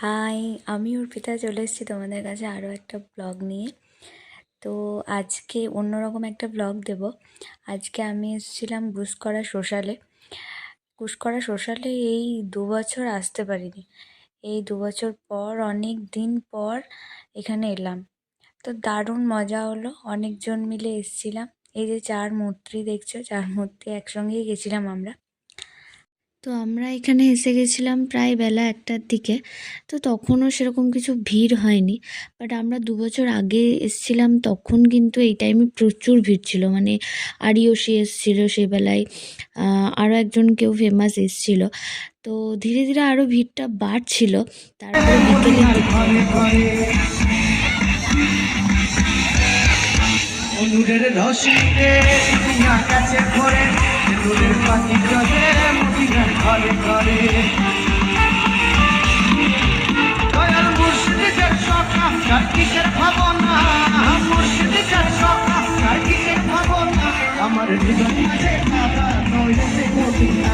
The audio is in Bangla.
হাই, আমি অর্পিতা চলে এসেছি তোমাদের কাছে আরও একটা ব্লগ নিয়ে। তো আজকে অন্যরকম একটা ব্লগ দেব। আজকে আমি এসেছিলাম গুসকরা সোশ্যালে এই 2 বছর আসতে পারিনি। এই 2 বছর পর অনেক দিন পর এখানে এলাম। তো দারুণ মজা হলো, অনেকজন মিলে এসেছিলাম। এই যে 4 মূর্তি দেখছো, 4 মূর্তি একসঙ্গেই গেছিলাম আমরা। তো আমরা এখানে এসে গেছিলাম প্রায় বেলা 1টার দিকে। তো তখনও সেরকম কিছু ভিড় হয়নি, বাট আমরা 2 বছর আগে এসেছিলাম তখন কিন্তু এই টাইমে প্রচুর ভিড় ছিল। মানে আরিয়সী এসেছিল সেই বেলায়, আরও একজন কেউ ফেমাস এসেছিল। তো ধীরে ধীরে আরও ভিড়টা বাড়ছিল। তারপরে বিকেলের দিকটা অনুরের রসিতে দুনিয়া কাছে ঘরে নুরের পাখি জলে মদিনার ঘরে ঘরে দয়াল মুর্শিদের সখা তার কিসের ভাবনা, মুর্শিদের সখা তার কিসের ভাবনা, আমার হৃদয় আছে কাদা নইলে মদিনা